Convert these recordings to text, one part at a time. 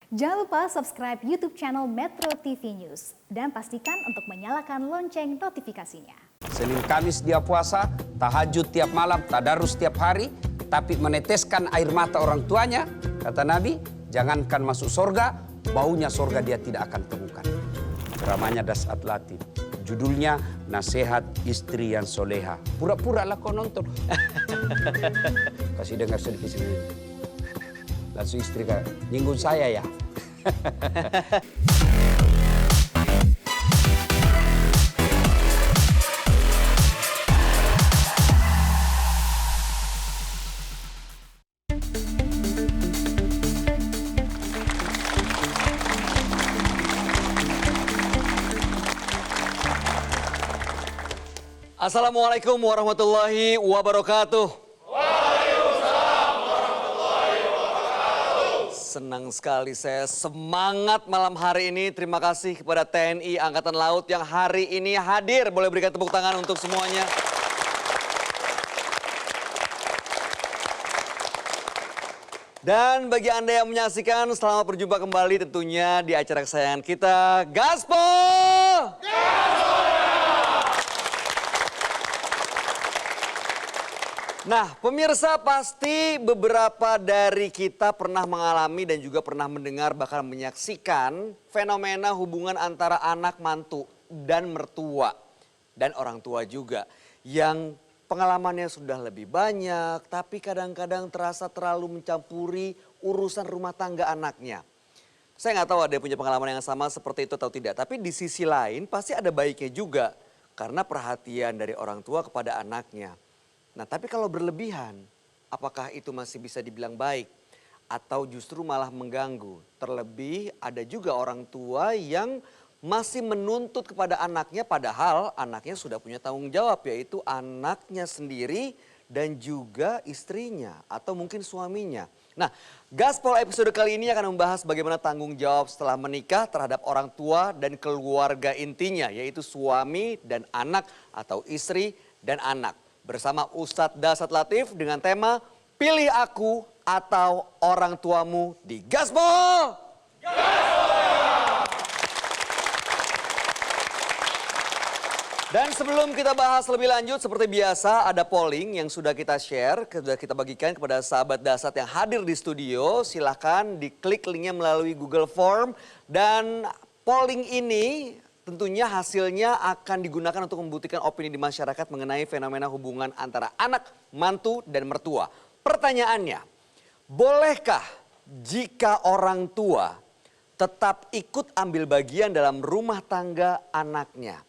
Jangan lupa subscribe YouTube channel Metro TV News dan pastikan untuk menyalakan lonceng notifikasinya. Senin Kamis dia puasa, tahajud tiap malam, tadarus tiap hari, tapi meneteskan air mata orang tuanya. Kata Nabi, jangankan masuk surga, baunya surga dia tidak akan temukan. Dramanya Dasat Latif. Judulnya Nasihat Istri yang Soleha. Pura-pura lah kau nonton. Kasih dengar sedikit-sedikit. Langsung istri kan, nyinggung saya ya. Assalamualaikum warahmatullahi wabarakatuh. Senang sekali saya semangat malam hari ini. Terima kasih kepada TNI Angkatan Laut yang hari ini hadir. Boleh berikan tepuk tangan untuk semuanya. Dan bagi Anda yang menyaksikan, selamat berjumpa kembali tentunya di acara kesayangan kita, Gaspol! Nah, pemirsa, pasti beberapa dari kita pernah mengalami dan juga pernah mendengar bahkan menyaksikan fenomena hubungan antara anak mantu dan mertua dan orang tua juga yang pengalamannya sudah lebih banyak tapi kadang-kadang terasa terlalu mencampuri urusan rumah tangga anaknya. Saya nggak tahu ada yang punya pengalaman yang sama seperti itu atau tidak, tapi di sisi lain pasti ada baiknya juga karena perhatian dari orang tua kepada anaknya. Nah, tapi kalau berlebihan, apakah itu masih bisa dibilang baik? Atau justru malah mengganggu? Terlebih ada juga orang tua yang masih menuntut kepada anaknya padahal anaknya sudah punya tanggung jawab, yaitu anaknya sendiri dan juga istrinya atau mungkin suaminya. Nah, Gaspol episode kali ini akan membahas bagaimana tanggung jawab setelah menikah terhadap orang tua dan keluarga intinya, yaitu suami dan anak atau istri dan anak. Bersama Ustadz Dasat Latif dengan tema Pilih Aku atau Orang Tuamu di Gaspol. Dan sebelum kita bahas lebih lanjut, seperti biasa ada polling yang sudah kita share, sudah kita bagikan kepada sahabat Dasat yang hadir di studio. Silahkan diklik linknya melalui Google Form dan polling ini tentunya hasilnya akan digunakan untuk membuktikan opini di masyarakat mengenai fenomena hubungan antara anak, mantu, dan mertua. Pertanyaannya, bolehkah jika orang tua tetap ikut ambil bagian dalam rumah tangga anaknya?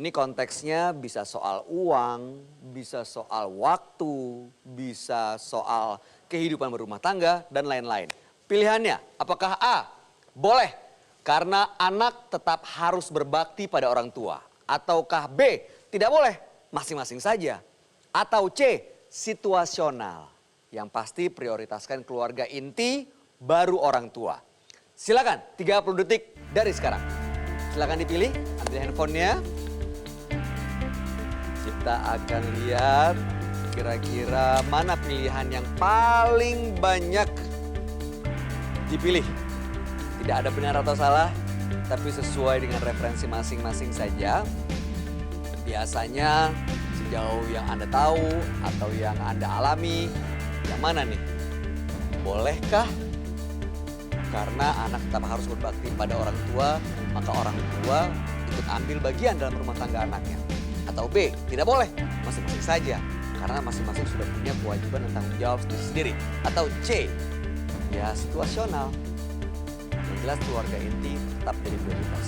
Ini konteksnya bisa soal uang, bisa soal waktu, bisa soal kehidupan berumah tangga, dan lain-lain. Pilihannya, apakah A, boleh karena anak tetap harus berbakti pada orang tua. Ataukah B, tidak boleh, masing-masing saja. Atau C, situasional. Yang pasti prioritaskan keluarga inti baru orang tua. Silakan 30 detik dari sekarang. Silakan dipilih, ambil handphonenya. Kita akan lihat kira-kira mana pilihan yang paling banyak dipilih. Tidak ada benar atau salah, tapi sesuai dengan referensi masing-masing saja. Biasanya sejauh yang Anda tahu atau yang Anda alami, yang mana nih? Bolehkah? Karena anak tetap harus berbakti pada orang tua, maka orang tua ikut ambil bagian dalam rumah tangga anaknya. Atau B, tidak boleh, masing-masing saja. Karena masing-masing sudah punya kewajiban dan tanggung jawab sendiri. Atau C, ya situasional. Jelas keluarga inti tetap jadi prioritas.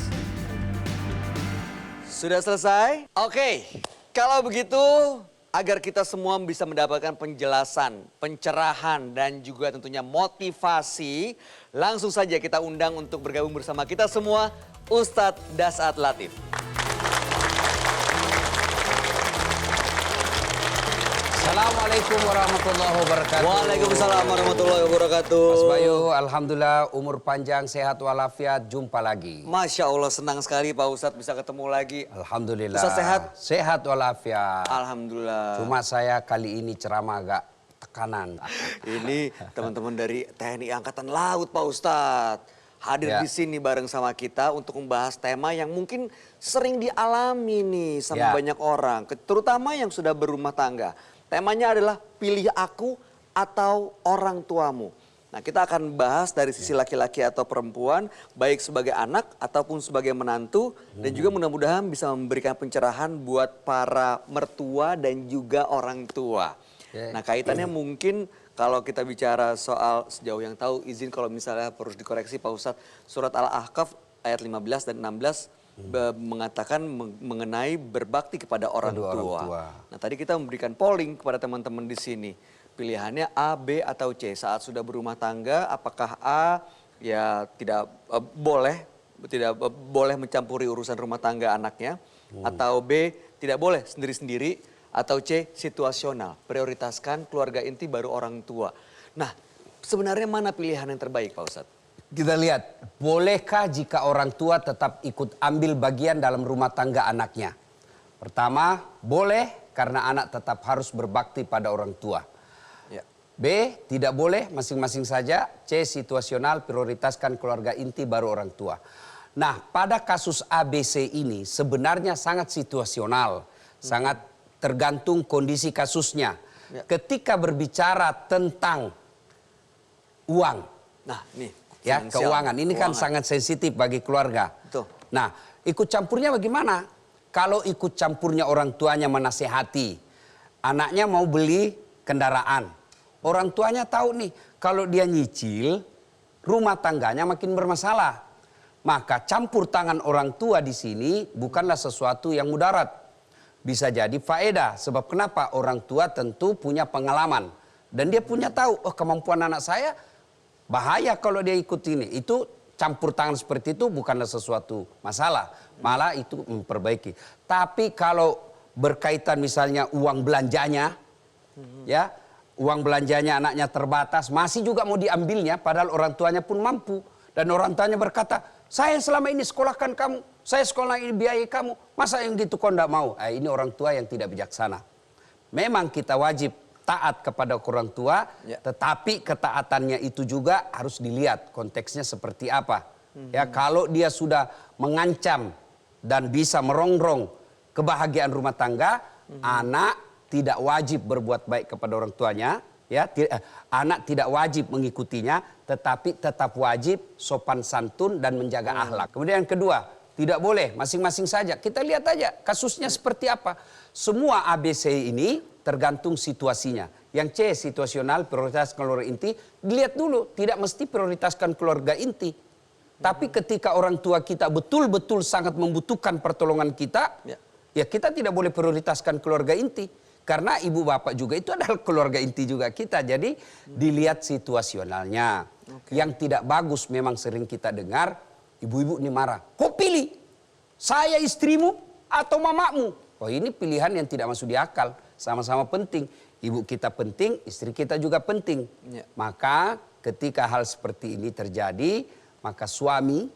Sudah selesai? Oke, kalau begitu agar kita semua bisa mendapatkan penjelasan, pencerahan dan juga tentunya motivasi, langsung saja kita undang untuk bergabung bersama kita semua Ustadz Dasat Latif. Assalamualaikum warahmatullahi wabarakatuh. Waalaikumsalam warahmatullahi wabarakatuh. Mas Bayu, alhamdulillah umur panjang, sehat walafiat, jumpa lagi. Masya Allah, senang sekali Pak Ustadz bisa ketemu lagi. Alhamdulillah. Ustadz sehat? Sehat walafiat. Alhamdulillah. Cuma saya kali ini ceramah agak tekanan. Ini teman-teman dari TNI Angkatan Laut Pak Ustadz. hadir di sini bareng sama kita untuk membahas tema yang mungkin sering dialami nih sama banyak orang, terutama yang sudah berumah tangga. Temanya adalah pilih aku atau orang tuamu. Nah, kita akan bahas dari sisi laki-laki atau perempuan, baik sebagai anak ataupun sebagai menantu, dan juga mudah-mudahan bisa memberikan pencerahan buat para mertua dan juga orang tua. Nah, kaitannya mungkin kalau kita bicara soal sejauh yang tahu, izin kalau misalnya harus dikoreksi Pak Ustadz, surat Al-Ahqaf ayat 15 dan 16 mengatakan mengenai berbakti kepada orang tua. Nah, tadi kita memberikan polling kepada teman-teman di sini. Pilihannya A, B, atau C. Saat sudah berumah tangga, apakah A ya tidak boleh mencampuri urusan rumah tangga anaknya, atau B tidak boleh sendiri-sendiri, atau C situasional, prioritaskan keluarga inti baru orang tua. Nah, sebenarnya mana pilihan yang terbaik Pak Ustadz? Kita lihat, bolehkah jika orang tua tetap ikut ambil bagian dalam rumah tangga anaknya? Pertama, boleh karena anak tetap harus berbakti pada orang tua. B, tidak boleh, masing-masing saja. C, situasional, prioritaskan keluarga inti baru orang tua. Nah, pada kasus ABC ini sebenarnya sangat situasional, sangat tergantung kondisi kasusnya. Ketika berbicara tentang uang, nah nih, ya keuangan, ini kan sangat sensitif bagi keluarga. Betul. Nah, ikut campurnya bagaimana? Kalau ikut campurnya orang tuanya menasehati, anaknya mau beli kendaraan. Orang tuanya tahu nih, kalau dia nyicil, rumah tangganya makin bermasalah. Maka campur tangan orang tua di sini bukanlah sesuatu yang mudarat. Bisa jadi faedah, sebab kenapa? Orang tua tentu punya pengalaman. Dan dia punya tahu, oh kemampuan anak saya bahaya kalau dia ikut ini. Itu campur tangan seperti itu bukanlah sesuatu masalah. Malah itu memperbaiki. Tapi kalau berkaitan misalnya uang belanjanya, ya, uang belanjanya anaknya terbatas, masih juga mau diambilnya padahal orang tuanya pun mampu. Dan orang tuanya berkata, saya selama ini sekolahkan kamu, saya sekolah ini biayai kamu, masa yang gitu kau tidak mau? Ini orang tua yang tidak bijaksana. Memang kita wajib taat kepada orang tua, tetapi ketaatannya itu juga harus dilihat konteksnya seperti apa. Ya, kalau dia sudah mengancam dan bisa merongrong kebahagiaan rumah tangga, anak tidak wajib berbuat baik kepada orang tuanya, ya. Anak tidak wajib mengikutinya, tetapi tetap wajib sopan santun dan menjaga akhlak. Kemudian yang kedua, tidak boleh masing-masing saja. Kita lihat aja kasusnya seperti apa. Semua ABC ini tergantung situasinya. Yang C situasional, prioritas keluarga inti, dilihat dulu, tidak mesti prioritaskan keluarga inti. Tapi ketika orang tua kita betul-betul sangat membutuhkan pertolongan kita, ya kita tidak boleh prioritaskan keluarga inti. Karena ibu bapak juga itu adalah keluarga inti juga kita. Jadi dilihat situasionalnya. Yang tidak bagus memang sering kita dengar, ibu-ibu ini marah. Kok pilih? Saya istrimu atau mamamu? Oh, ini pilihan yang tidak masuk di akal. Sama-sama penting. Ibu kita penting, istri kita juga penting. Maka ketika hal seperti ini terjadi, maka suami,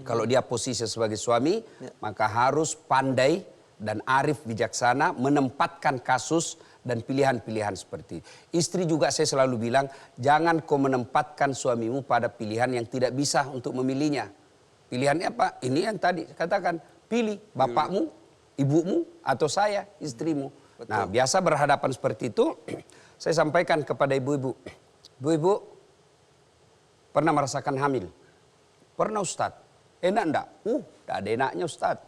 kalau dia posisi sebagai suami, maka harus pandai dan arif bijaksana menempatkan kasus dan pilihan-pilihan seperti itu. Istri juga saya selalu bilang, jangan kau menempatkan suamimu pada pilihan yang tidak bisa untuk memilihnya. Pilihannya apa? Ini yang tadi katakan, pilih bapakmu, ibumu, atau saya, istrimu. Betul. Nah, biasa berhadapan seperti itu, saya sampaikan kepada ibu-ibu. Ibu-ibu, pernah merasakan hamil? Pernah Ustadz. Enak enggak? Enggak ada enaknya Ustadz.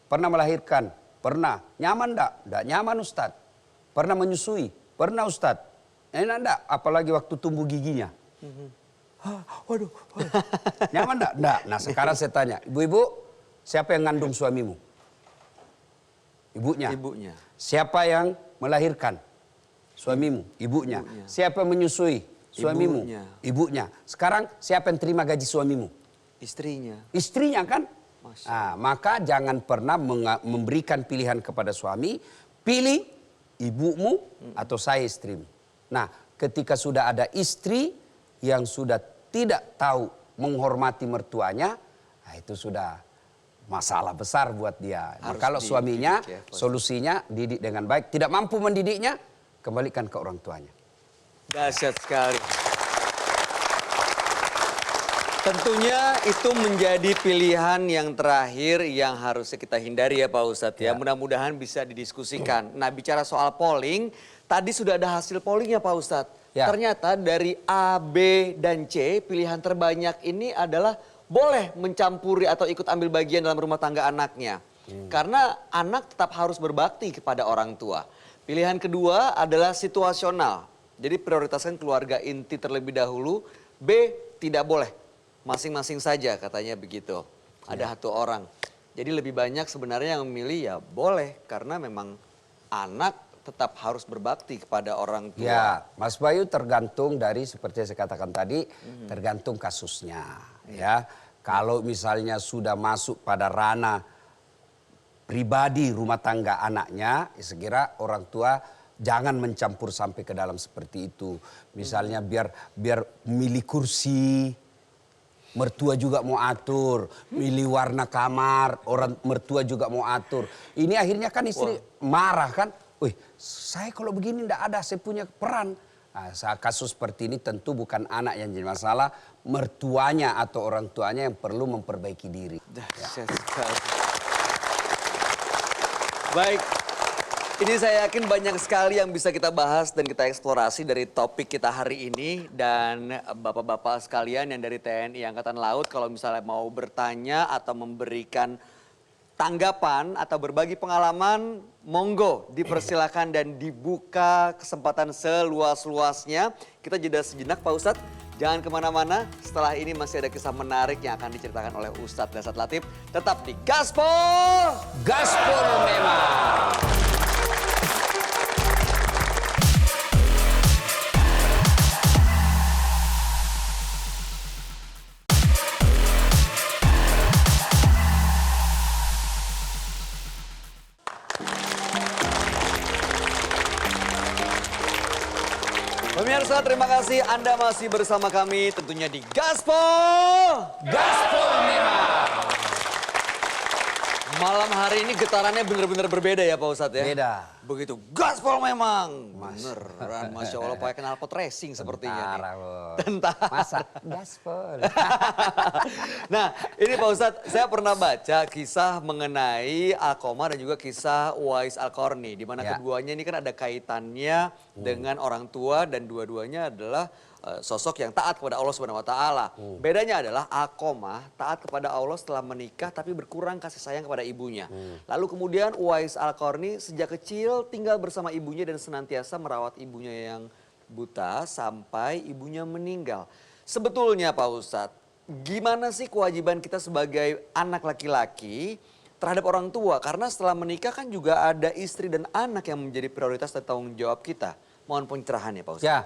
Pernah melahirkan? Pernah. Nyaman enggak? Enggak nyaman Ustadz. Pernah menyusui? Pernah Ustadz. Enak enggak? Apalagi waktu tumbuh giginya. Waduh. Nyaman enggak? Enggak. Nah sekarang saya tanya, ibu-ibu, siapa yang ngandung suamimu? Ibunya. Ibunya. Siapa yang melahirkan? Suamimu. Ibunya. Siapa yang menyusui? Suamimu. Ibunya. Sekarang siapa yang terima gaji suamimu? Istrinya. Istrinya kan? Nah, maka jangan pernah memberikan pilihan kepada suami, pilih ibumu atau saya istrimu. Nah, ketika sudah ada istri yang sudah tidak tahu menghormati mertuanya, nah itu sudah masalah besar buat dia. Nah, kalau suaminya, solusinya didik dengan baik, tidak mampu mendidiknya, kembalikan ke orang tuanya. Dahsyat sekali. Tentunya itu menjadi pilihan yang terakhir yang harusnya kita hindari ya Pak Ustadz ya. Mudah-mudahan bisa didiskusikan. Nah bicara soal polling, tadi sudah ada hasil pollingnya Pak Ustadz. Ya. Ternyata dari A, B, dan C pilihan terbanyak ini adalah boleh mencampuri atau ikut ambil bagian dalam rumah tangga anaknya. Karena anak tetap harus berbakti kepada orang tua. Pilihan kedua adalah situasional. Jadi prioritaskan keluarga inti terlebih dahulu. B, tidak boleh. Masing-masing saja katanya begitu. Ada satu orang. Jadi lebih banyak sebenarnya yang memilih ya boleh. Karena memang anak tetap harus berbakti kepada orang tua. Ya, Mas Bayu tergantung dari seperti yang saya katakan tadi, tergantung kasusnya. Ya, kalau misalnya sudah masuk pada ranah pribadi rumah tangga anaknya, ya saya kira orang tua jangan mencampur sampai ke dalam seperti itu. Misalnya biar milih kursi, mertua juga mau atur, milih warna kamar, orang mertua juga mau atur. Ini akhirnya kan istri marah kan, wih saya kalau begini enggak ada, saya punya peran. Nah, kasus seperti ini tentu bukan anak yang jadi masalah, mertuanya atau orang tuanya yang perlu memperbaiki diri. Dahsyat sekali. Baik, ini saya yakin banyak sekali yang bisa kita bahas dan kita eksplorasi dari topik kita hari ini. Dan bapak-bapak sekalian yang dari TNI Angkatan Laut kalau misalnya mau bertanya atau memberikan tanggapan atau berbagi pengalaman, monggo dipersilakan dan dibuka kesempatan seluas-luasnya. Kita jeda sejenak Pak Ustadz, jangan kemana-mana. Setelah ini masih ada kisah menarik yang akan diceritakan oleh Ustadz Dasat Latif. Tetap di Gaspol! Gaspol memang! Pemirsa, terima kasih Anda masih bersama kami tentunya di Gaspol. Gaspol memang! Malam hari ini getarannya benar-benar berbeda ya Pak Ustadz ya? Beda. Begitu, Gaspol memang. Beneran, Masya Allah pakai knalpot racing sepertinya nih. Tentara. Masa gaspol. Nah ini Pak Ustadz, saya pernah baca kisah mengenai Alqomah dan juga kisah Uwais Al-Qarni. Di mana keduanya ini kan ada kaitannya dengan orang tua dan dua-duanya adalah sosok yang taat kepada Allah Subhanahu wa taala. Bedanya adalah Alqomah taat kepada Allah setelah menikah tapi berkurang kasih sayang kepada ibunya. Lalu kemudian Uwais Al-Qarni sejak kecil tinggal bersama ibunya dan senantiasa merawat ibunya yang buta sampai ibunya meninggal. Sebetulnya Pak Ustadz, gimana sih kewajiban kita sebagai anak laki-laki terhadap orang tua? Karena setelah menikah kan juga ada istri dan anak yang menjadi prioritas dan tanggung jawab kita. Mohon pencerahannya Pak Ustadz. Ya.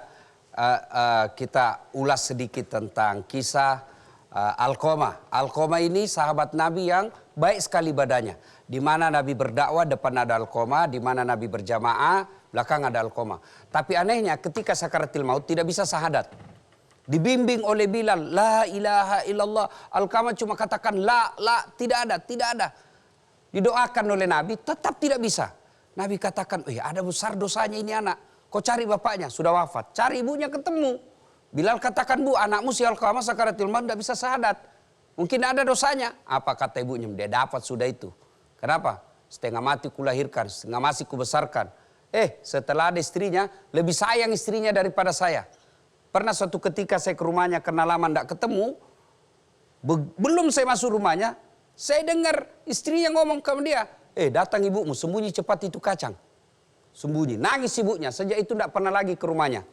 Kita ulas sedikit tentang kisah Alqomah. Alqomah ini sahabat Nabi yang baik sekali badannya. Di mana Nabi berdakwah depan ada Alqomah, di mana Nabi berjamaah belakang ada Alqomah. Tapi anehnya ketika sakaratil maut tidak bisa syahadat. Dibimbing oleh Bilal, la ilaha illallah. Alqomah cuma katakan la, tidak ada. Didoakan oleh Nabi tetap tidak bisa. Nabi katakan, ada besar dosanya ini anak. Kau cari bapaknya, sudah wafat. Cari ibunya ketemu. Bilal katakan, bu anakmu si Alqamah sakaratil maut tidak bisa syahadat. Mungkin ada dosanya. Apa kata ibunya? Dia dapat sudah itu. Kenapa? Setengah mati kulahirkan, setengah masih kubesarkan. Setelah ada istrinya, lebih sayang istrinya daripada saya. Pernah suatu ketika saya ke rumahnya karena lama tidak ketemu. Belum saya masuk rumahnya, saya dengar istrinya ngomong ke dia. Datang ibumu, sembunyi cepat itu kacang. Sembunyi, nangis ibunya, sejak itu tidak pernah lagi ke rumahnya.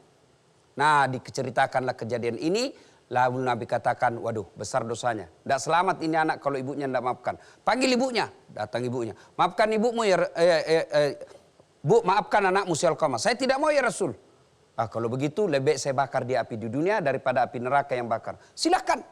Nah diceritakanlah kejadian ini, lalu Nabi katakan, waduh besar dosanya. Tidak selamat ini anak kalau ibunya tidak maafkan. Panggil ibunya, datang ibunya. Maafkan ibumu ya, bu maafkan anakmu si Alqamah. Saya tidak mau ya Rasul. Kalau begitu lebih saya bakar di api di dunia daripada api neraka yang bakar. Silakan.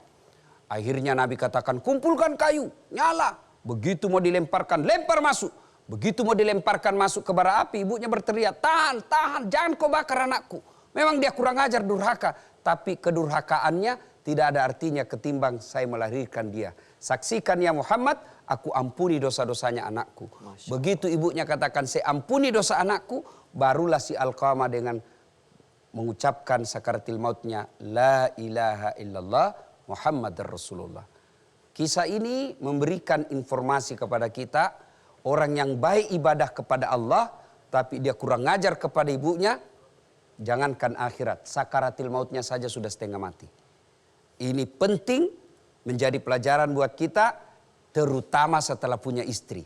Akhirnya Nabi katakan, kumpulkan kayu, nyala. Begitu mau dilemparkan, lempar masuk. Begitu mau dilemparkan masuk ke bara api, ibunya berteriak, tahan, jangan kau bakar anakku. Memang dia kurang ajar, durhaka. Tapi kedurhakaannya tidak ada artinya ketimbang saya melahirkan dia. Saksikan ya Muhammad, aku ampuni dosa-dosanya anakku. Begitu ibunya katakan, saya ampuni dosa anakku, barulah si Alqamah dengan mengucapkan sakaratil mautnya, la ilaha illallah Muhammad Rasulullah. Kisah ini memberikan informasi kepada kita, orang yang baik ibadah kepada Allah, tapi dia kurang ngajar kepada ibunya, jangankan akhirat, sakaratil mautnya saja sudah setengah mati. Ini penting menjadi pelajaran buat kita, terutama setelah punya istri.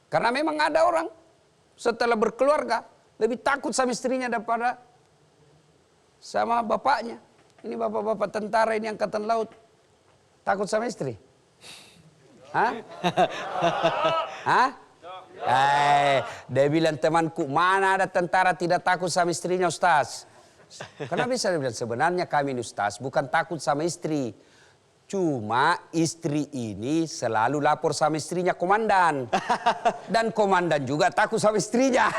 Karena memang ada orang setelah berkeluarga lebih takut sama istrinya daripada sama bapaknya. Ini bapak-bapak tentara ini angkatan laut. Takut sama istri? Hah? Hah? Dia bilang, temanku, mana ada tentara tidak takut sama istrinya, Ustaz? Kenapa bisa dia bilang, sebenarnya kami ini, Ustaz, bukan takut sama istri. Cuma istri ini selalu lapor sama istrinya komandan. Dan komandan juga takut sama istrinya.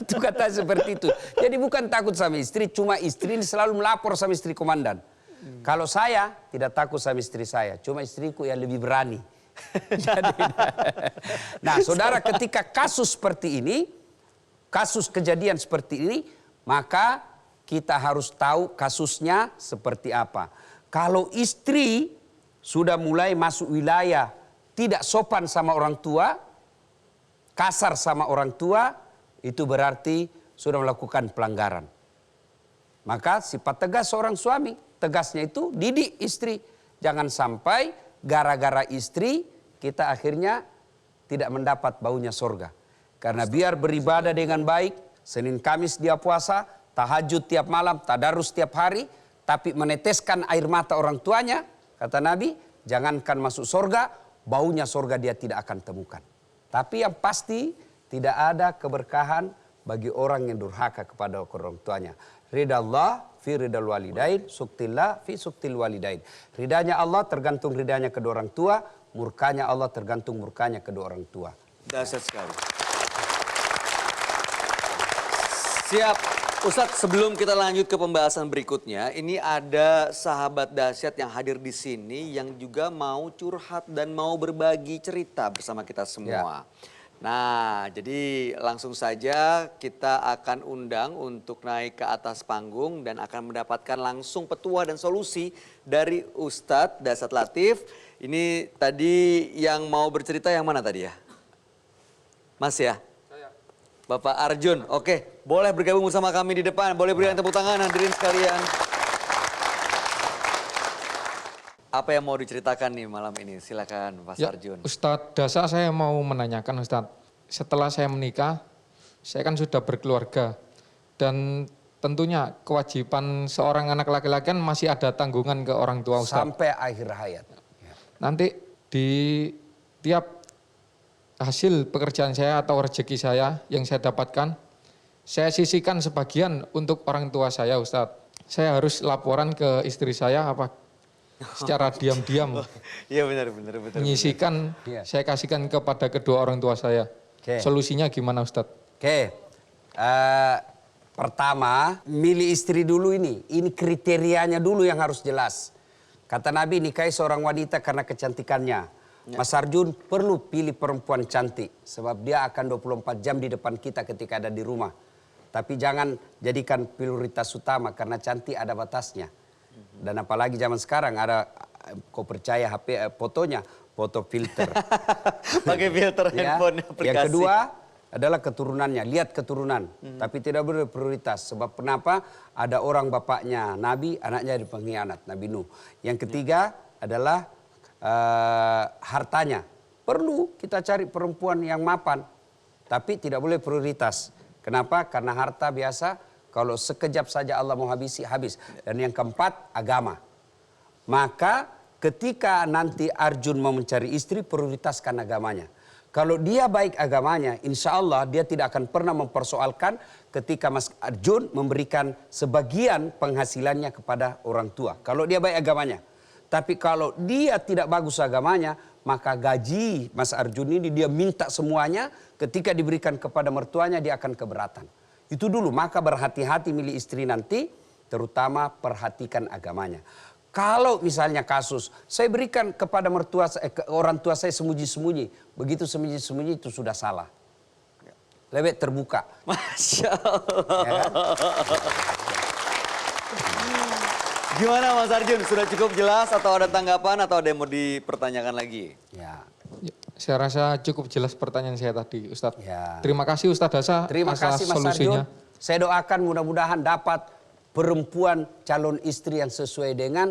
Itu kata seperti itu. Jadi bukan takut sama istri, cuma istri ini selalu melapor sama istri komandan. Kalau saya tidak takut sama istri saya, cuma istriku yang lebih berani. Jadi, nah saudara, ketika kasus seperti ini, kasus kejadian seperti ini, maka kita harus tahu kasusnya seperti apa. Kalau istri sudah mulai masuk wilayah tidak sopan sama orang tua, kasar sama orang tua, itu berarti sudah melakukan pelanggaran. Maka sifat tegas seorang suami, tegasnya itu didik istri. Jangan sampai gara-gara istri kita akhirnya tidak mendapat baunya sorga. Karena biar beribadah dengan baik, Senin Kamis dia puasa, tahajud tiap malam, tadarus tiap hari, tapi meneteskan air mata orang tuanya, kata Nabi, jangankan masuk sorga, baunya sorga dia tidak akan temukan. Tapi yang pasti tidak ada keberkahan bagi orang yang durhaka kepada orang tuanya. Ridha Allah fi ridal walidain, suktillah fi suktil walidain. Ridanya Allah tergantung ridanya kedua orang tua, murkanya Allah tergantung murkanya kedua orang tua. Dahsyat sekali. Siap. Ustadz, sebelum kita lanjut ke pembahasan berikutnya, ini ada sahabat dahsyat yang hadir di sini yang juga mau curhat dan mau berbagi cerita bersama kita semua. Nah, jadi langsung saja kita akan undang untuk naik ke atas panggung dan akan mendapatkan langsung petua dan solusi dari Ustadz Dasyat Latif. Ini tadi yang mau bercerita yang mana tadi ya? Mas ya? Bapak Arjun, oke, boleh bergabung bersama kami di depan, boleh berikan tepuk tangan hadirin sekalian. Apa yang mau diceritakan nih malam ini? Silakan Mas Arjun. Ustadz Dasa, saya mau menanyakan Ustadz, setelah saya menikah, saya kan sudah berkeluarga dan tentunya kewajiban seorang anak laki-laki kan masih ada tanggungan ke orang tua Ustadz. Sampai akhir hayat. Nanti di tiap hasil pekerjaan saya atau rezeki saya yang saya dapatkan, saya sisihkan sebagian untuk orang tua saya Ustadz. Saya harus laporan ke istri saya apa secara diam-diam. Iya benar. Menyisihkan, saya kasihkan kepada kedua orang tua saya. Solusinya gimana Ustadz? Pertama, milih istri dulu ini. Ini kriterianya dulu yang harus jelas. Kata Nabi, nikahi seorang wanita karena kecantikannya. Mas Arjun perlu pilih perempuan cantik. Sebab dia akan 24 jam di depan kita ketika ada di rumah. Tapi jangan jadikan prioritas utama karena cantik ada batasnya. Dan apalagi zaman sekarang ada, kau percaya HP fotonya, foto filter. Pakai filter handphone aplikasi. Yang kedua adalah keturunannya, lihat keturunan. Tapi tidak boleh prioritas. Sebab kenapa? Ada orang bapaknya Nabi, anaknya di pengkhianat, Nabi Nuh. Yang ketiga adalah hartanya. Perlu kita cari perempuan yang mapan. Tapi tidak boleh prioritas. Kenapa? Karena harta biasa kalau sekejap saja Allah mau habis. Dan yang keempat, agama. Maka ketika nanti Arjun mau mencari istri, prioritaskan agamanya. Kalau dia baik agamanya, insya Allah dia tidak akan pernah mempersoalkan ketika Mas Arjun memberikan sebagian penghasilannya kepada orang tua. Kalau dia baik agamanya. Tapi kalau dia tidak bagus agamanya, maka gaji Mas Arjun ini dia minta semuanya, ketika diberikan kepada mertuanya dia akan keberatan. Itu dulu, maka berhati-hati milih istri nanti, terutama perhatikan agamanya. Kalau misalnya kasus, saya berikan kepada orang tua saya sembunyi-sembunyi. Begitu sembunyi-sembunyi itu sudah salah. Lebih terbuka. Masya Allah. Ya kan? Gimana Mas Arjun, sudah cukup jelas atau ada tanggapan atau ada yang mau dipertanyakan lagi? Ya. Ya, saya rasa cukup jelas pertanyaan saya tadi, Ustadz. Ya. Terima kasih Ustadz Dasa Terima atas kasih Mas solusinya. Arjun. Saya doakan mudah-mudahan dapat perempuan calon istri yang sesuai dengan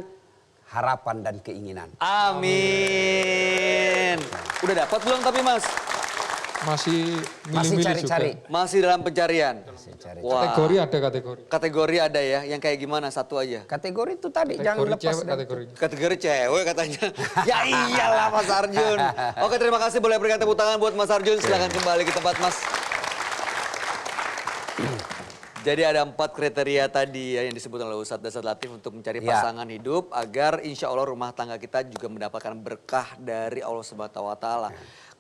harapan dan keinginan. Amin. Udah dapat belum tapi Mas? Masih Masih milih-milih cari-cari. juga. Masih dalam pencarian? Cari. Wah. Kategori ada kategori. Kategori ada ya, yang kayak gimana? Satu aja. Kategori itu tadi jangan Kategori lepas cewek dari- kategorinya. Kategori cewek katanya. Ya iyalah Mas Arjun. Oke, terima kasih, boleh berikan tepuk tangan buat Mas Arjun. Silakan kembali ke tempat Mas. Jadi ada 4 kriteria tadi ya yang disebut oleh Ustadz Dasar Latif untuk mencari Ya. pasangan hidup agar insya Allah rumah tangga kita juga mendapatkan berkah dari Allah Subhanahu wa Ta'ala.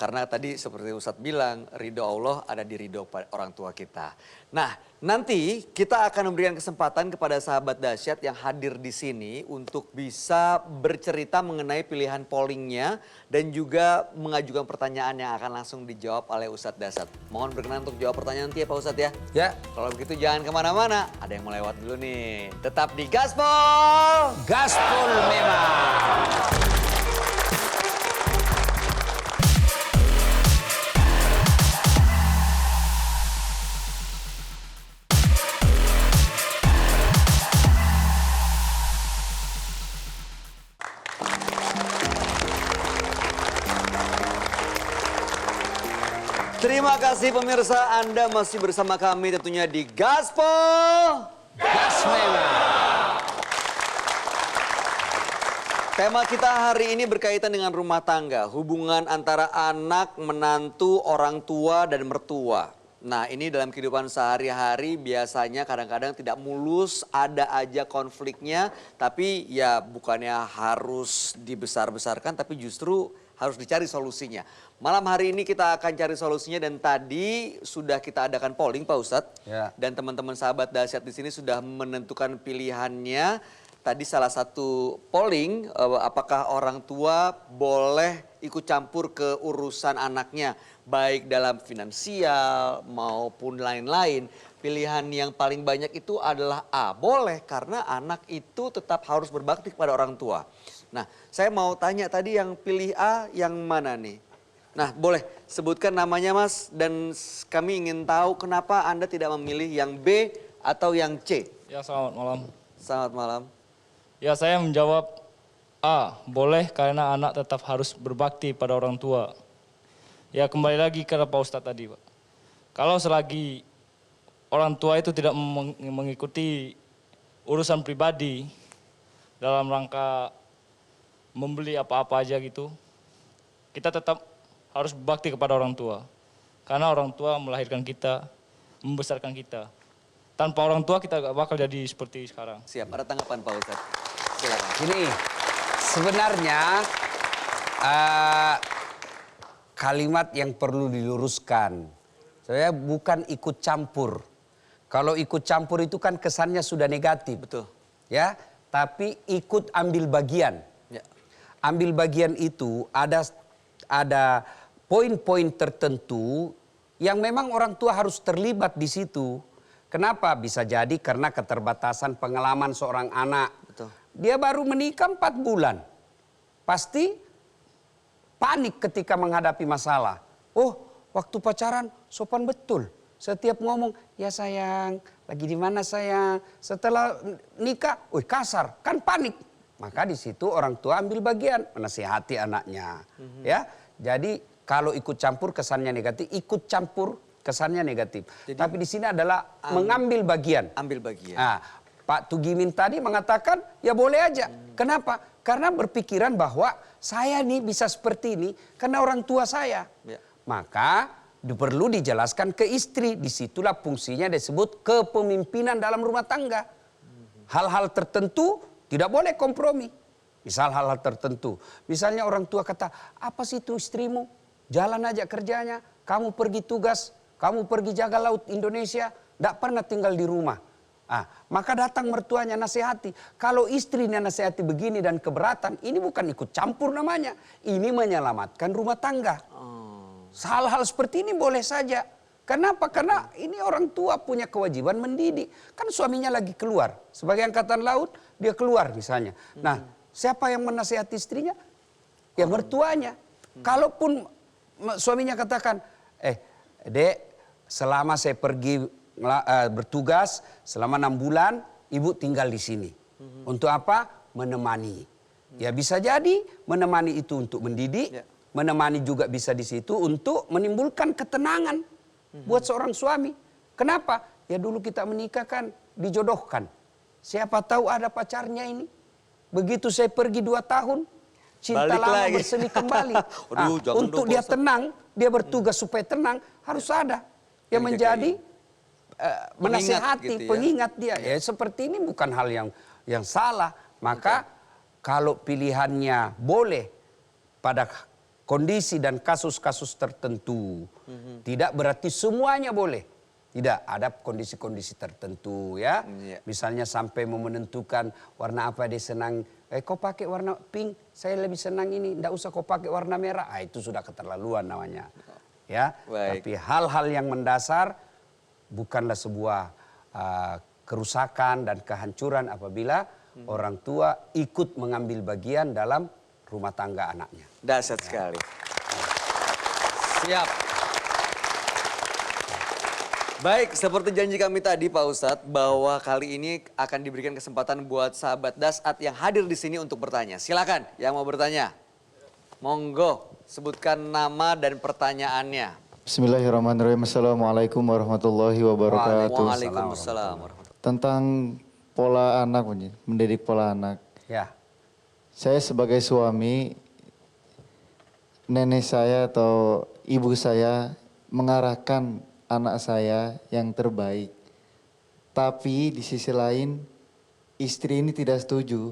Karena tadi seperti Ustadz bilang, ridho Allah ada di ridho orang tua kita. Nah, nanti kita akan memberikan kesempatan kepada sahabat dahsyat yang hadir di sini untuk bisa bercerita mengenai pilihan pollingnya dan juga mengajukan pertanyaan yang akan langsung dijawab oleh Ustadz Dasar. Mohon berkenan untuk jawab pertanyaan nanti ya Pak Ustadz ya. Ya, Kalau begitu jangan kemana-mana, ada yang melewat dulu nih. Tetap di Gaspol! gaspol memang. Terima kasih pemirsa, Anda masih bersama kami tentunya di Gaspol. Gas memang. Tema kita hari ini berkaitan dengan rumah tangga, hubungan antara anak, menantu, orang tua, dan mertua. Nah ini dalam kehidupan sehari-hari biasanya kadang-kadang tidak mulus, ada aja konfliknya. Tapi ya bukannya harus dibesar-besarkan tapi justru harus dicari solusinya. Malam hari ini kita akan cari solusinya dan tadi sudah kita adakan polling Pak Ustadz. Ya. Dan teman-teman sahabat dahsyat di sini sudah menentukan pilihannya. Tadi salah satu polling, apakah orang tua boleh ikut campur ke urusan anaknya. Baik dalam finansial maupun lain-lain. Pilihan yang paling banyak itu adalah A, boleh karena anak itu tetap harus berbakti kepada orang tua. Nah saya mau tanya tadi yang pilih A yang mana nih? Nah boleh sebutkan namanya Mas dan kami ingin tahu kenapa Anda tidak memilih yang B atau yang C. Ya, selamat malam. Selamat malam. Ya, saya menjawab A, boleh karena anak tetap harus berbakti pada orang tua. Ya, kembali lagi ke Pak Ustadz tadi, Pak. Kalau selagi orang tua itu tidak mengikuti urusan pribadi dalam rangka membeli apa-apa aja gitu, kita tetap harus berbakti kepada orang tua. Karena orang tua melahirkan kita, membesarkan kita. Tanpa orang tua kita gak bakal jadi seperti sekarang. Siap, ada tanggapan Pak Ustadz? Silakan. Ini sebenarnya kalimat yang perlu diluruskan. Saya bukan ikut campur. Kalau ikut campur itu kan kesannya sudah negatif. Betul. Ya, tapi ikut ambil bagian. Ya. Ambil bagian itu ada poin-poin tertentu yang memang orang tua harus terlibat di situ. Kenapa? Bisa jadi karena keterbatasan pengalaman seorang anak. Betul. Dia baru menikah 4 bulan. Pasti panik ketika menghadapi masalah. Oh, waktu pacaran sopan betul. Setiap ngomong, ya sayang, lagi di mana sayang. Setelah nikah, kasar, kan panik. Maka di situ orang tua ambil bagian, menasihati anaknya. Ya, jadi kalau ikut campur kesannya negatif, ikut campur kesannya negatif. Jadi, tapi di sini adalah mengambil bagian. Ambil bagian. Nah, Pak Tugimin tadi mengatakan ya boleh aja. Kenapa? Karena berpikiran bahwa saya nih bisa seperti ini karena orang tua saya. Ya. Maka perlu dijelaskan ke istri. Disitulah fungsinya disebut kepemimpinan dalam rumah tangga. Hal-hal tertentu tidak boleh kompromi. Misal hal-hal tertentu. Misalnya orang tua kata, apa sih itu istrimu? Jalan aja kerjanya. Kamu pergi tugas, kamu pergi jaga laut Indonesia. Tidak pernah tinggal di rumah. Maka datang mertuanya nasihati. Kalau istrinya nasihati begini dan keberatan, ini bukan ikut campur namanya. Ini menyelamatkan rumah tangga. Hal-hal seperti ini boleh saja. Kenapa? Karena ini orang tua punya kewajiban mendidik. Kan suaminya lagi keluar. Sebagai angkatan laut, dia keluar misalnya. Nah, siapa yang menasihati istrinya? Ya mertuanya. Kalaupun suaminya katakan, dek, selama saya pergi bertugas, selama 6 bulan, ibu tinggal di sini. Untuk apa? Menemani. Ya bisa jadi menemani itu untuk mendidik, menemani juga bisa di situ untuk menimbulkan ketenangan buat seorang suami. Kenapa? Ya dulu kita menikah kan dijodohkan. Siapa tahu ada pacarnya ini. Begitu saya pergi 2 tahun, cinta Balik lama lagi. bersemi kembali. Aduh, jangan untuk dong, dia Pak Ustadz. tenang, dia bertugas supaya tenang, harus ada yang menjadi menasehati, gitu ya. pengingat dia. Ya seperti ini bukan hal yang salah. Maka kalau pilihannya boleh pada kondisi dan kasus-kasus tertentu, tidak berarti semuanya boleh. Tidak, ada kondisi-kondisi tertentu ya. Misalnya sampai mau menentukan warna apa dia senang. Kau pakai warna pink, saya lebih senang ini. Tidak usah kau pakai warna merah. Itu sudah keterlaluan namanya. Ya, Baik. tapi hal-hal yang mendasar bukanlah sebuah kerusakan dan kehancuran apabila orang tua ikut mengambil bagian dalam rumah tangga anaknya. Dahsyat sekali. Siap. Baik, seperti janji kami tadi Pak Ustadz, bahwa kali ini akan diberikan kesempatan buat sahabat Dasat yang hadir di sini untuk bertanya. Silakan yang mau bertanya. Monggo, sebutkan nama dan pertanyaannya. Bismillahirrahmanirrahim. Assalamualaikum warahmatullahi wabarakatuh. Waalaikumsalam warahmatullahi. Tentang pola anak, mendidik pola anak. Ya. Saya sebagai suami, nenek saya atau ibu saya mengarahkan anak saya yang terbaik. Tapi di sisi lain, istri ini tidak setuju.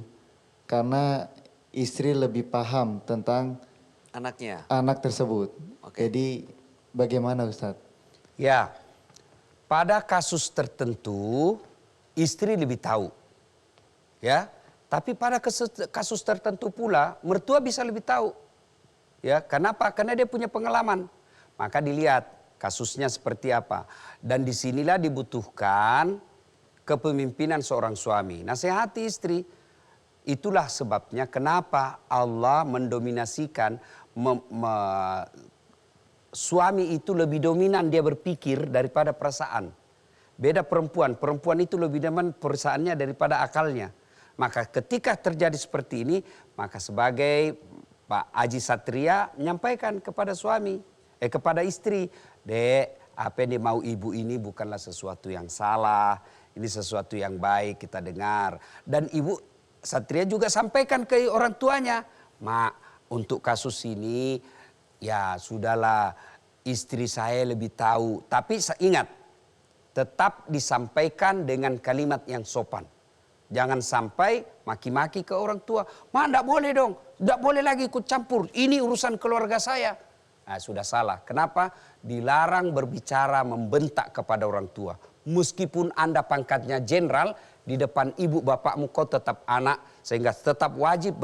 Karena istri lebih paham tentang Anaknya. anak tersebut. Oke. Jadi bagaimana Ustadz? Ya, pada kasus tertentu istri lebih tahu. Ya, tapi pada kasus tertentu pula mertua bisa lebih tahu. Ya, kenapa? Karena dia punya pengalaman. Maka dilihat kasusnya seperti apa. Dan disinilah dibutuhkan kepemimpinan seorang suami. Nasihati istri. Itulah sebabnya kenapa Allah mendominasikan suami itu lebih dominan dia berpikir daripada perasaan. Beda perempuan. Perempuan itu lebih dominan perasaannya daripada akalnya. Maka ketika terjadi seperti ini, maka sebagai Pak Aji Satria menyampaikan kepada kepada istri, dek, apa yang dimau ibu ini bukanlah sesuatu yang salah, ini sesuatu yang baik kita dengar. Dan ibu Satria juga sampaikan ke orang tuanya, Mak, untuk kasus ini ya sudahlah, istri saya lebih tahu. Tapi ingat, tetap disampaikan dengan kalimat yang sopan. Jangan sampai maki-maki ke orang tua. Ma, enggak boleh dong. Enggak boleh lagi ikut campur. Ini urusan keluarga saya. Nah, sudah salah. Kenapa? Dilarang berbicara membentak kepada orang tua. Meskipun Anda pangkatnya jenderal, di depan ibu bapakmu kau tetap anak. Sehingga tetap wajib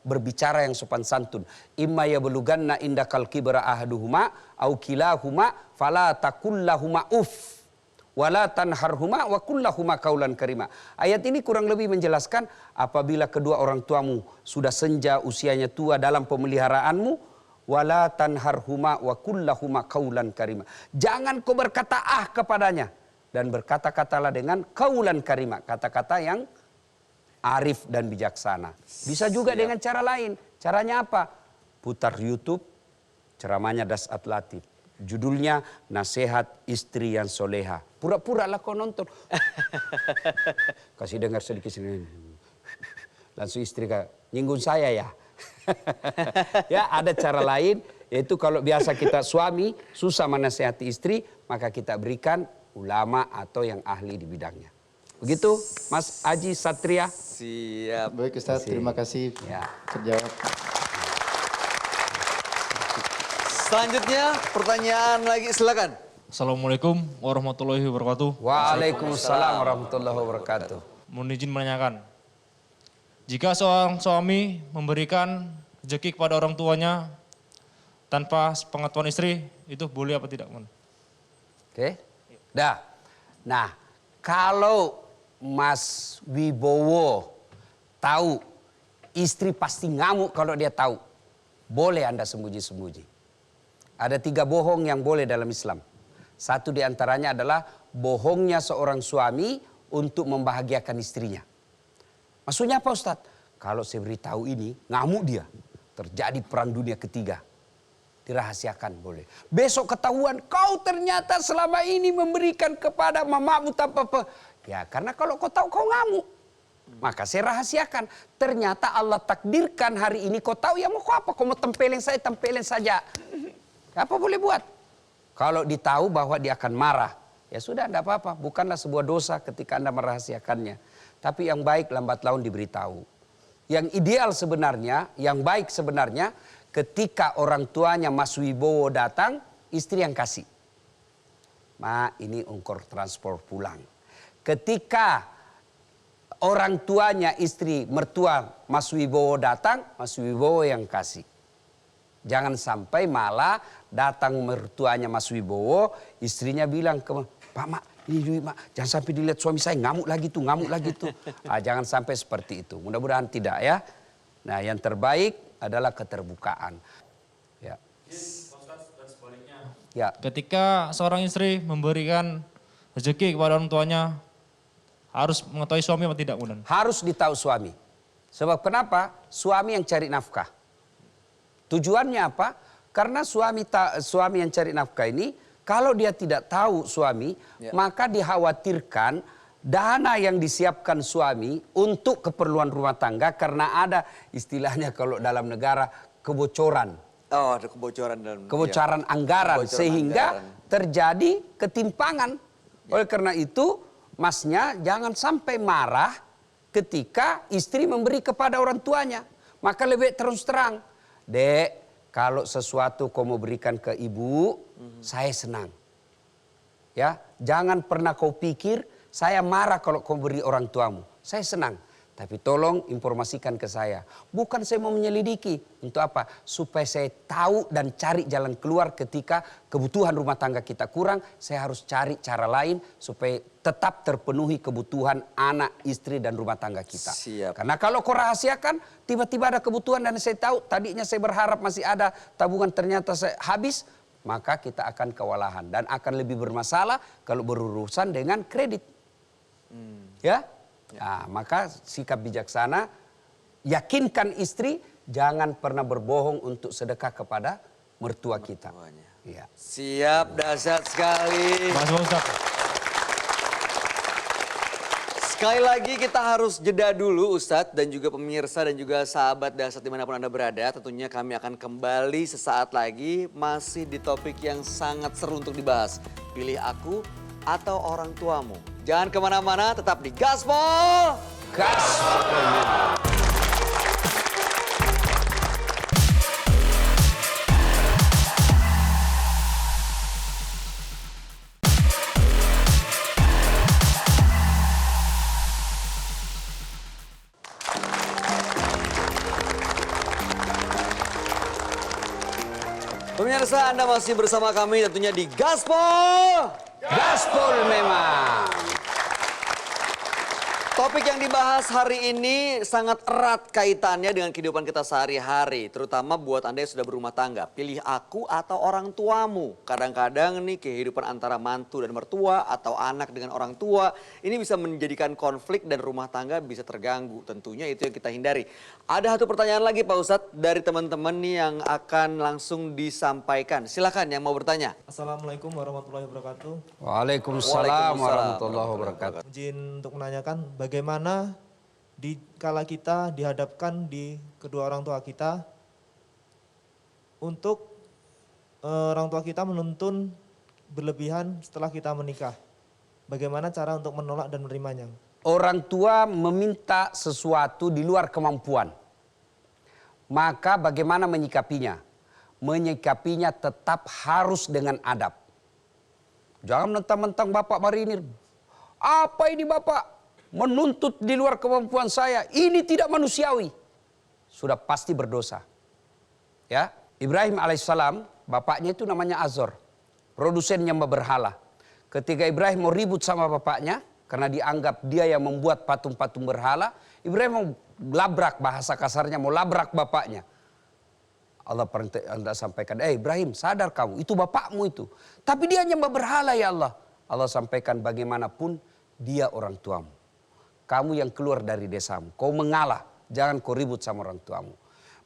berbicara yang sopan santun. Imma yablughanna indakal kibra ahaduhuma au kilahuma fala takullahuma uff. Wala tanharhuma wa kullahuma kaulan karima. Ayat ini kurang lebih menjelaskan apabila kedua orang tuamu sudah senja usianya tua dalam pemeliharaanmu, wala tanharhuma wa kullahuma kaulan karima. Jangan kau berkata kepadanya dan berkata-katalah dengan kaulan karima, kata-kata yang arif dan bijaksana. Bisa juga dengan cara lain. Caranya apa? Putar YouTube ceramahnya Dasat Latif. Judulnya Nasihat Istri yang Soleha. Pura-pura lah kau nonton. Kasih dengar sedikit sini. Langsung istri nyinggung saya ya. Ya, ada cara lain, yaitu kalau biasa kita suami susah menasihati istri, maka kita berikan ulama atau yang ahli di bidangnya. Begitu Mas Aji Satria. Siap. Baik Ustadz, terima kasih. Ya. Terjawab. Selanjutnya pertanyaan lagi, silakan. Assalamualaikum warahmatullahi wabarakatuh. Waalaikumsalam warahmatullahi wabarakatuh. Mohon izin menanyakan, jika seorang suami memberikan rezeki kepada orang tuanya tanpa pengetahuan istri, itu boleh apa tidak? Oke? Dah. Nah, kalau Mas Wibowo tahu istri pasti ngamuk kalau dia tahu, boleh Anda sembunyi-sembunyi. Ada 3 bohong yang boleh dalam Islam. Satu di antaranya adalah bohongnya seorang suami untuk membahagiakan istrinya. Maksudnya apa Ustadz? Kalau saya beritahu ini, ngamuk dia. Terjadi perang dunia ketiga. Dirahasiakan boleh. Besok ketahuan kau ternyata selama ini memberikan kepada mamamu tanpa apa. Ya karena kalau kau tahu kau ngamuk. Maka saya rahasiakan. Ternyata Allah takdirkan hari ini kau tahu ya mau kau apa. Kau mau tempelin saya, tempelin saja. Apa boleh buat? Kalau ditahu bahwa dia akan marah. Ya sudah tidak apa-apa. Bukanlah sebuah dosa ketika Anda merahasiakannya. Tapi yang baik lambat laun diberitahu. Yang ideal sebenarnya, yang baik sebenarnya ketika orang tuanya Mas Wibowo datang, istri yang kasih. Ma ini ongkos transport pulang. Ketika orang tuanya istri mertua Mas Wibowo datang, Mas Wibowo yang kasih. Jangan sampai malah datang mertuanya Mas Wibowo, istrinya bilang ke Pak Mak, ini duit Mak, jangan sampai dilihat suami saya ngamuk lagi tuh. Jangan sampai seperti itu. Mudah-mudahan tidak ya. Nah yang terbaik adalah keterbukaan. Ya. Ya. Ketika seorang istri memberikan rezeki kepada orang tuanya, harus mengetahui suami atau tidak kemudian? Harus ditahu suami. Sebab kenapa? Suami yang cari nafkah. Tujuannya apa? Karena suami yang cari nafkah ini, kalau dia tidak tahu suami, maka dikhawatirkan dana yang disiapkan suami untuk keperluan rumah tangga karena ada istilahnya kalau dalam negara kebocoran. Oh, ada kebocoran dalam Kebocoran anggaran sehingga terjadi ketimpangan. Oleh karena itu, masnya jangan sampai marah ketika istri memberi kepada orang tuanya. Maka lebih terus terang. Dek, kalau sesuatu kau mau berikan ke ibu, saya senang. Ya, jangan pernah kau pikir saya marah kalau kau beri orang tuamu. Saya senang. Tapi tolong informasikan ke saya. Bukan saya mau menyelidiki. Untuk apa? Supaya saya tahu dan cari jalan keluar ketika kebutuhan rumah tangga kita kurang. Saya harus cari cara lain supaya tetap terpenuhi kebutuhan anak, istri, dan rumah tangga kita. Siap. Karena kalau kau rahasiakan, tiba-tiba ada kebutuhan dan saya tahu. Tadinya saya berharap masih ada tabungan, ternyata saya habis. Maka kita akan kewalahan. Dan akan lebih bermasalah kalau berurusan dengan kredit. Ya? Nah, maka sikap bijaksana, yakinkan istri jangan pernah berbohong untuk sedekah kepada mertua kita. Ya. Siap, dahsyat sekali. Makasih Pak Ustadz. Sekali lagi kita harus jeda dulu Ustadz dan juga pemirsa dan juga sahabat dahsyat dimanapun Anda berada. Tentunya kami akan kembali sesaat lagi masih di topik yang sangat seru untuk dibahas. Pilih aku atau orang tuamu. Jangan kemana-mana, tetap di Gaspol. Pemirsa, Anda masih bersama kami tentunya di Gaspol. Gaspol memang. Topik yang dibahas hari ini sangat erat kaitannya dengan kehidupan kita sehari-hari. Terutama buat Anda yang sudah berumah tangga. Pilih aku atau orang tuamu. Kadang-kadang nih kehidupan antara mantu dan mertua atau anak dengan orang tua. Ini bisa menjadikan konflik dan rumah tangga bisa terganggu. Tentunya itu yang kita hindari. Ada satu pertanyaan lagi Pak Ustadz dari teman-teman nih yang akan langsung disampaikan. Silakan yang mau bertanya. Assalamualaikum warahmatullahi wabarakatuh. Waalaikumsalam warahmatullahi wabarakatuh. Izin untuk menanyakan bagaimana kala kita dihadapkan di kedua orang tua kita untuk orang tua kita menuntun berlebihan setelah kita menikah. Bagaimana cara untuk menolak dan menerimanya? Orang tua meminta sesuatu di luar kemampuan. Maka bagaimana menyikapinya? Menyikapinya tetap harus dengan adab. Jangan mentang-mentang bapak hari ini. Apa ini bapak? Menuntut di luar kemampuan saya. Ini tidak manusiawi. Sudah pasti berdosa. Ya, Ibrahim alaihissalam, bapaknya itu namanya Azor. Produsen nyembah berhala. Ketika Ibrahim mau ribut sama bapaknya, karena dianggap dia yang membuat patung-patung berhala, Ibrahim mau labrak, bahasa kasarnya mau labrak bapaknya. Allah Anda sampaikan, Ibrahim sadar kamu, itu bapakmu itu. Tapi dia nyembah berhala ya Allah. Allah sampaikan bagaimanapun dia orang tuamu. Kamu yang keluar dari desamu, kau mengalah, jangan kau ribut sama orang tuamu.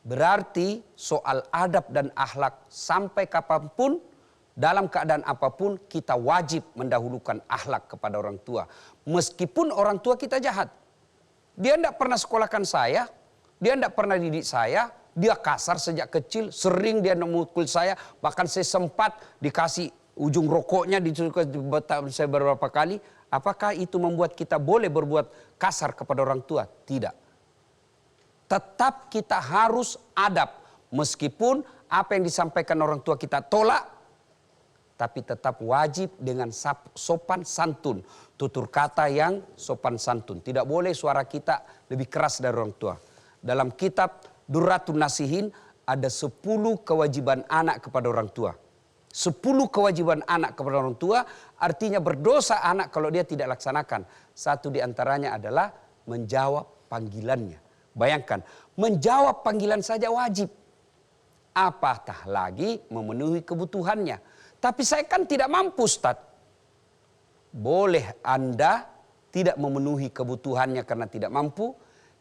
Berarti soal adab dan akhlak sampai kapanpun, dalam keadaan apapun kita wajib mendahulukan akhlak kepada orang tua. Meskipun orang tua kita jahat. Dia tidak pernah sekolahkan saya, dia tidak pernah didik saya, dia kasar sejak kecil, sering dia memukul saya, bahkan saya sempat dikasih ujung rokoknya saya beberapa kali. Apakah itu membuat kita boleh berbuat kasar kepada orang tua? Tidak. Tetap kita harus adab. Meskipun apa yang disampaikan orang tua kita tolak, tapi tetap wajib dengan sopan santun. Tutur kata yang sopan santun. Tidak boleh suara kita lebih keras dari orang tua. Dalam kitab Durratun Nasihin ada 10 kewajiban anak kepada orang tua. 10 kewajiban anak kepada orang tua artinya berdosa anak kalau dia tidak laksanakan. Satu di antaranya adalah menjawab panggilannya. Bayangkan, menjawab panggilan saja wajib. Apatah lagi memenuhi kebutuhannya. Tapi saya kan tidak mampu, Ustaz. Boleh Anda tidak memenuhi kebutuhannya karena tidak mampu,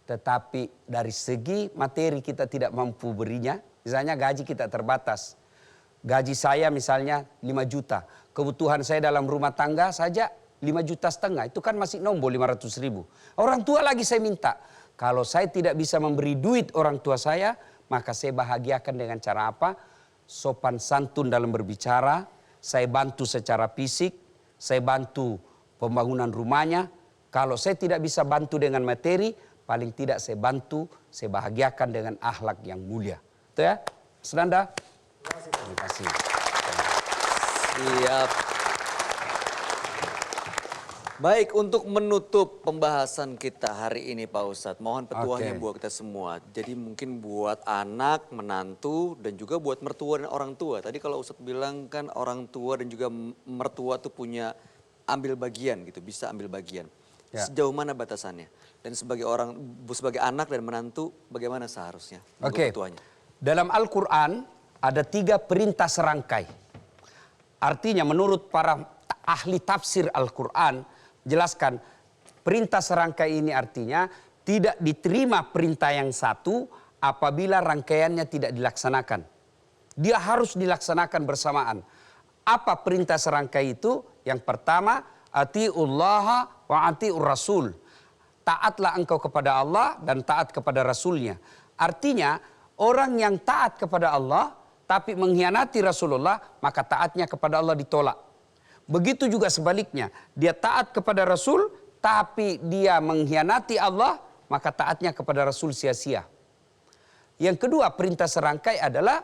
tetapi dari segi materi kita tidak mampu berinya. Misalnya gaji kita terbatas. Gaji saya misalnya 5 juta. Kebutuhan saya dalam rumah tangga saja 5,5 juta. Itu kan masih nombor 500.000. Orang tua lagi saya minta. Kalau saya tidak bisa memberi duit orang tua saya, maka saya bahagiakan dengan cara apa? Sopan santun dalam berbicara. Saya bantu secara fisik. Saya bantu pembangunan rumahnya. Kalau saya tidak bisa bantu dengan materi, paling tidak saya bantu, saya bahagiakan dengan akhlak yang mulia. Itu ya, Senanda. Terima kasih. Siap. Baik, untuk menutup pembahasan kita hari ini Pak Ustadz, mohon petuahnya buat kita semua. Jadi mungkin buat anak, menantu, dan juga buat mertua dan orang tua. Tadi kalau Ustadz bilang kan orang tua dan juga mertua tuh punya ambil bagian gitu, bisa ambil bagian. Ya. Sejauh mana batasannya? Dan sebagai anak dan menantu, bagaimana seharusnya untuk mertuanya? Dalam Al-Quran ada 3 perintah serangkai. Artinya menurut para ahli tafsir Al-Quran, jelaskan perintah serangkai ini artinya tidak diterima perintah yang satu apabila rangkaiannya tidak dilaksanakan. Dia harus dilaksanakan bersamaan. Apa perintah serangkai itu? Yang pertama, atiullaha wa atiur rasul. Taatlah engkau kepada Allah dan taat kepada Rasulnya. Artinya orang yang taat kepada Allah tapi mengkhianati Rasulullah, maka taatnya kepada Allah ditolak. Begitu juga sebaliknya, dia taat kepada Rasul, tapi dia mengkhianati Allah, maka taatnya kepada Rasul sia-sia. Yang kedua perintah serangkai adalah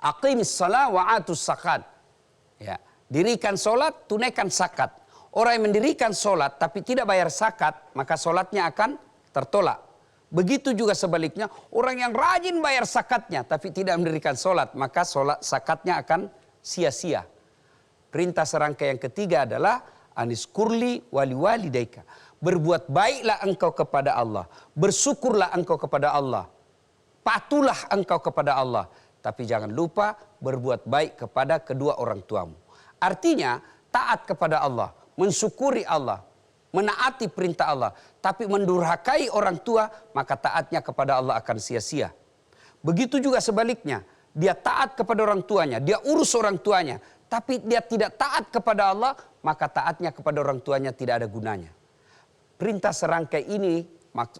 aqimis shalah wa atus zakat. Ya, dirikan solat, tunaikan zakat. Orang yang mendirikan solat tapi tidak bayar zakat, maka solatnya akan tertolak. Begitu juga sebaliknya, orang yang rajin bayar zakatnya tapi tidak mendirikan solat, maka solat zakatnya akan sia-sia. Perintah serangkai yang ketiga adalah aniskurli wali walidaika. Berbuat baiklah engkau kepada Allah. Bersyukurlah engkau kepada Allah. Patuhlah engkau kepada Allah. Tapi jangan lupa berbuat baik kepada kedua orang tuamu. Artinya taat kepada Allah. Mensyukuri Allah. Menaati perintah Allah. Tapi mendurhakai orang tua, maka taatnya kepada Allah akan sia-sia. Begitu juga sebaliknya. Dia taat kepada orang tuanya. Dia urus orang tuanya. Tapi dia tidak taat kepada Allah, maka taatnya kepada orang tuanya tidak ada gunanya. Perintah serangkai ini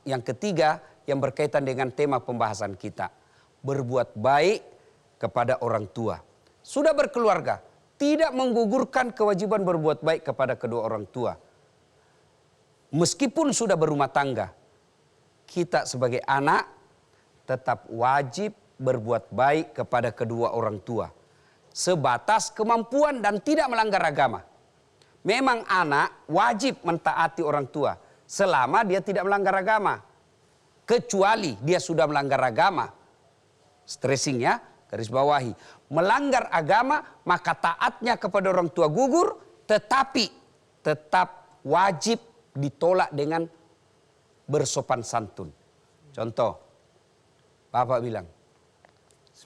yang ketiga yang berkaitan dengan tema pembahasan kita. Berbuat baik kepada orang tua. Sudah berkeluarga, tidak menggugurkan kewajiban berbuat baik kepada kedua orang tua. Meskipun sudah berumah tangga, kita sebagai anak tetap wajib berbuat baik kepada kedua orang tua. Sebatas kemampuan dan tidak melanggar agama. Memang anak wajib mentaati orang tua selama dia tidak melanggar agama. Kecuali dia sudah melanggar agama. Stressing ya, garis bawahi. Melanggar agama maka taatnya kepada orang tua gugur, tetapi tetap wajib ditolak dengan bersopan santun. Contoh, Bapak bilang,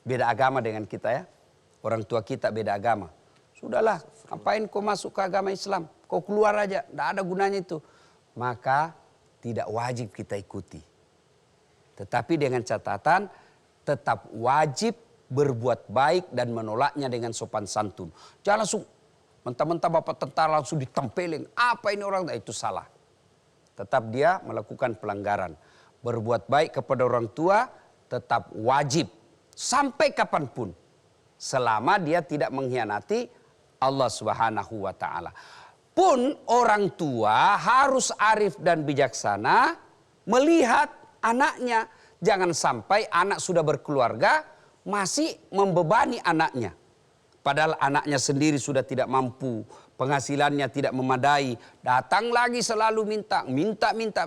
beda agama dengan kita ya. Orang tua kita beda agama. Sudahlah, ngapain kau masuk ke agama Islam? Kau keluar aja, tidak ada gunanya itu. Maka tidak wajib kita ikuti. Tetapi dengan catatan, tetap wajib berbuat baik dan menolaknya dengan sopan santun. Jangan langsung mentah-mentah bapak tentara langsung ditempelin. Apa ini orang? Itu salah. Tetap dia melakukan pelanggaran. Berbuat baik kepada orang tua tetap wajib. Sampai kapanpun. Selama dia tidak mengkhianati Allah Subhanahu wa ta'ala. Pun orang tua harus arif dan bijaksana melihat anaknya. Jangan sampai anak sudah berkeluarga masih membebani anaknya. Padahal anaknya sendiri sudah tidak mampu, penghasilannya tidak memadai, datang lagi selalu minta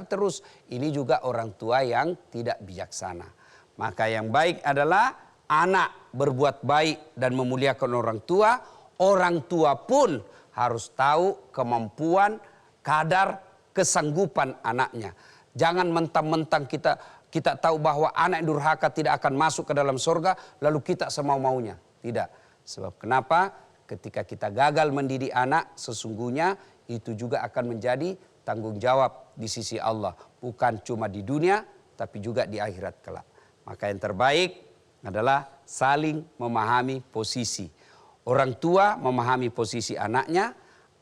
terus. Ini juga orang tua yang tidak bijaksana. Maka yang baik adalah anak berbuat baik dan memuliakan orang tua pun harus tahu kemampuan, kadar, kesanggupan anaknya. Jangan mentang-mentang kita tahu bahwa anak durhaka tidak akan masuk ke dalam surga, lalu kita semau-maunya. Tidak. Sebab kenapa? Ketika kita gagal mendidik anak, sesungguhnya itu juga akan menjadi tanggung jawab di sisi Allah. Bukan cuma di dunia, tapi juga di akhirat kelak. Maka yang terbaik adalah saling memahami posisi. Orang tua memahami posisi anaknya,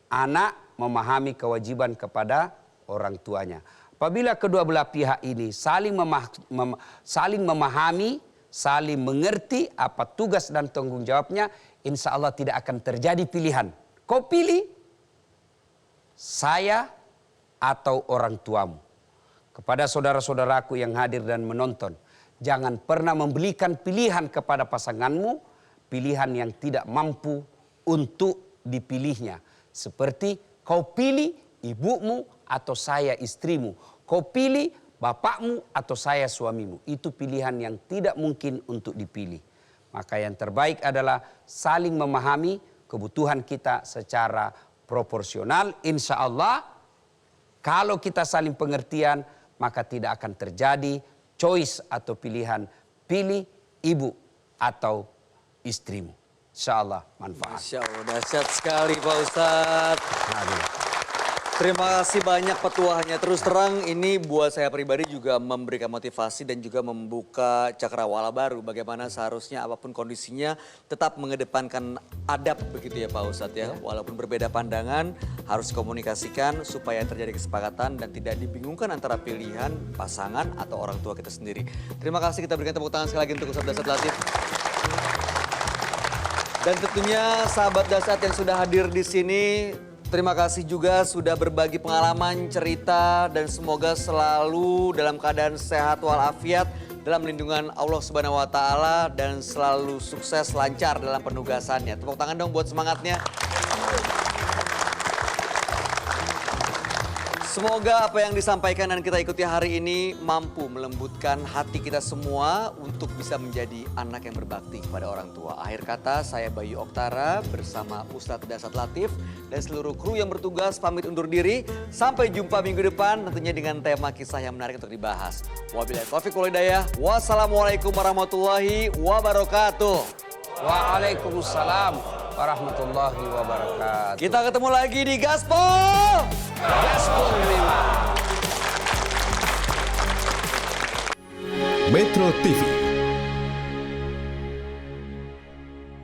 anak memahami kewajiban kepada orang tuanya. Apabila kedua belah pihak ini saling memahami, saling mengerti apa tugas dan tanggung jawabnya, insya Allah tidak akan terjadi pilihan. Kau pilih saya atau orang tuamu. Kepada saudara-saudaraku yang hadir dan menonton, jangan pernah membelikan pilihan kepada pasanganmu, pilihan yang tidak mampu untuk dipilihnya. Seperti kau pilih ibumu atau saya istrimu. Kau pilih bapakmu atau saya suamimu. Itu pilihan yang tidak mungkin untuk dipilih. Maka yang terbaik adalah saling memahami kebutuhan kita secara proporsional. Insya Allah kalau kita saling pengertian maka tidak akan terjadi choice atau pilihan pilih ibu atau istrimu. Insya Allah manfaat. Masya Allah, dahsyat sekali Pak Ustadz. Terima kasih banyak petuahnya. Terus terang ini buat saya pribadi juga memberikan motivasi dan juga membuka cakrawala baru. Bagaimana seharusnya apapun kondisinya tetap mengedepankan adab begitu ya Pak Ustadz ya. Walaupun berbeda pandangan harus komunikasikan supaya terjadi kesepakatan dan tidak dibingungkan antara pilihan pasangan atau orang tua kita sendiri. Terima kasih, kita berikan tepuk tangan sekali lagi untuk Ustadz Dasyat Latif. Dan tentunya sahabat Dasyat yang sudah hadir di sini, terima kasih juga sudah berbagi pengalaman, cerita, dan semoga selalu dalam keadaan sehat walafiat dalam lindungan Allah Subhanahu wa taala dan selalu sukses lancar dalam penugasannya. Tepuk tangan dong buat semangatnya. Semoga apa yang disampaikan dan kita ikuti hari ini mampu melembutkan hati kita semua untuk bisa menjadi anak yang berbakti kepada orang tua. Akhir kata, saya Bayu Oktara bersama Ustadz Dasyat Latif dan seluruh kru yang bertugas pamit undur diri. Sampai jumpa minggu depan tentunya dengan tema kisah yang menarik untuk dibahas. Wabillahi taufiq wal hidayah. Wassalamualaikum warahmatullahi wabarakatuh. Waalaikumsalam warahmatullahi wabarakatuh. Kita ketemu lagi di Gaspol. Gaspol 5. Metro TV